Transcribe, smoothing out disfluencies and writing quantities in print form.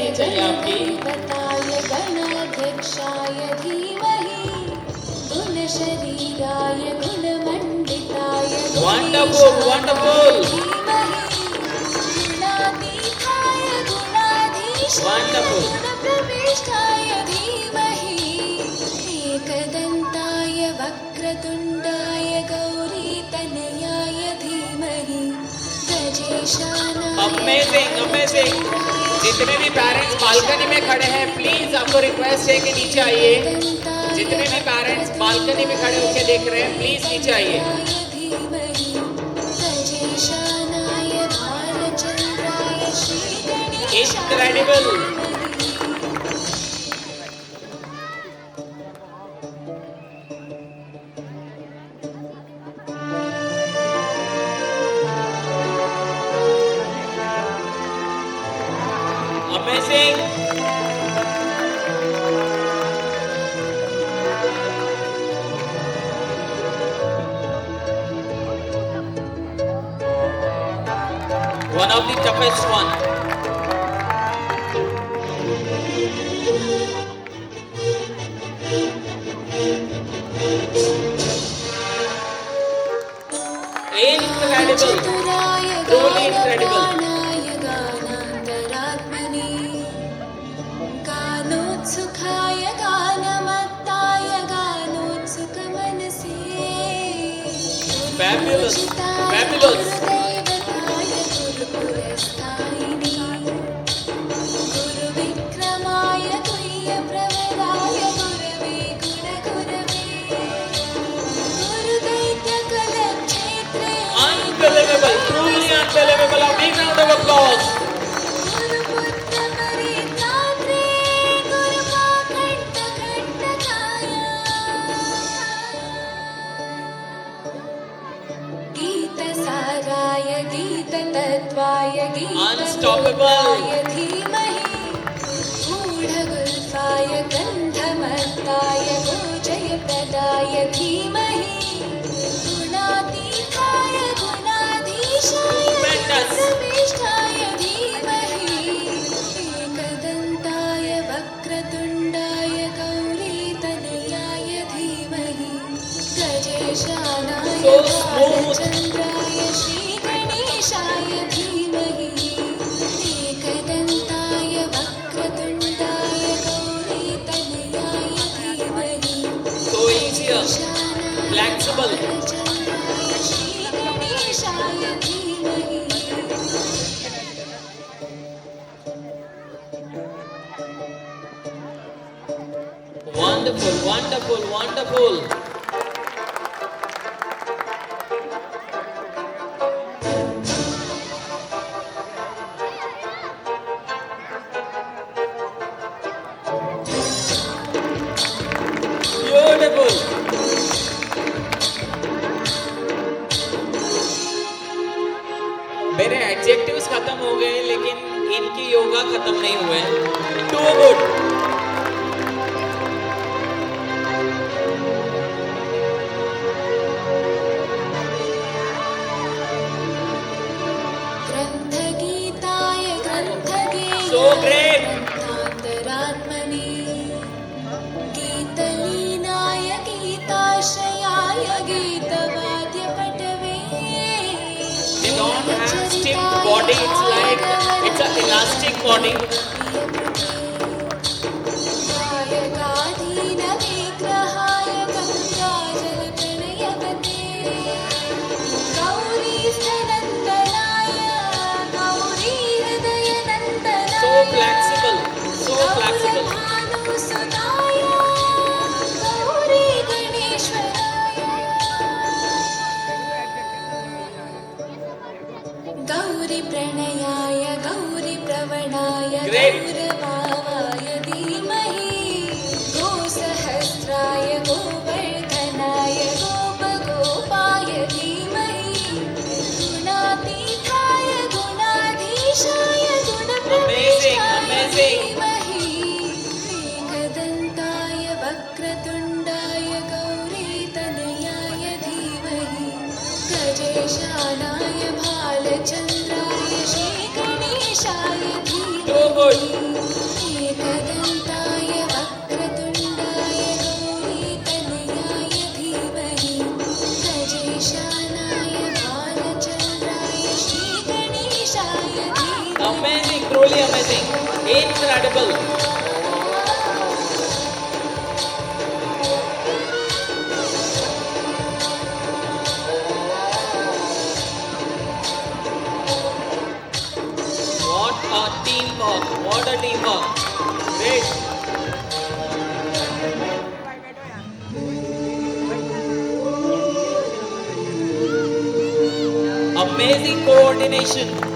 नहीं चाहिए आपकी। गणपताय गणाध्यक्षाय धीमहि गुणशरीराय गुणमण्डिताय Wonderful, wonderful. गुणातीताय गुणाधीशाय Wonderful. गुणप्रविष्टाय धीमहि एकदन्ताय वक्रतुण्डाय गौरीतनयाय धीमहि गजेशानाय Amazing, amazing. जितने भी पेरेंट्स बालकनी में खड़े हैं, प्लीज आपको रिक्वेस्ट है कि नीचे आइए। जितने भी पेरेंट्स बालकनी में खड़े होकर देख रहे हैं, प्लीज नीचे आइए। Incredible. Amazing. One of the toughest one. Incredible. Truly incredible. गानोत्सुकाय गानमत्ताय गानोत्सुकमनसे Fabulous. Fabulous. गुरुविक्रमाय तुल्यप्रवराय गुरवे गुणगुरवे गुरुदैत्यकलक्षेत्रे Unbelievable. Truly unbelievable. A big round of applause. गुरुपुत्रपरित्रात्रे गुरुपाकण्ठकण्ठकाय गीतसाराय गीततत्त्वाय Unstoppable. गीतरूपाय धीमहि गूढगुल्फाय गन्धमत्ताय गोजयप्रदाय धीमहि गुणातीताय गुणाधीशाय Tremendous. गुणप्रविष्टाय धीमहि एकदन्ताय वक्रतुण्डाय गौरीतनयाय धीमहि गजेशानाय So smooth. भालचन्द्राय श्रीगणेशाय धीमहि एकदन्ताय वक्रतुण्डाय गौरीतनयाय धीमहि So easier. Flexible. भालचन्द्राय श्रीगणेशाय धीमहि Wonderful, wonderful, wonderful. Beautiful. मेरे एडजेक्टिव्स खत्म हो गए, लेकिन इनकी योगा खत्म नहीं हुए। Too good. ग्रन्थगीताय ग्रन्थगेयाय So great. ग्रन्थान्तरात्मने गीतलीनाय गीताश्रयाय गीतवाद्यपटवे They don't have stiff body. It's like it's an elastic body. गायकाधीनविग्रहाय गङ्गाजलप्रणयवते गौरीस्थनन्दनाय गौरीहृदयनन्दनाय So flexible. So flexible. गौरभानुसुताय गौरीगणेश्वराय गौरीप्रणयाय गौरीप्रवणाय Great. गौरभावाय धीमहि गोसहस्राय गोवर्धनाय गोपगोपाय धीमहि गुणातीताय गुणाधीशाय Amazing, गुणप्रविष्टाय amazing. धीमहि एकदन्ताय वक्रतुण्डाय गौरीतनयाय धीमहि गजेशानाय भालचन्द्राय श्रीगणेशाय So good. धीमहि Amazing, truly amazing. Incredible. What a teamwork. What a teamwork. Great. Amazing coordination.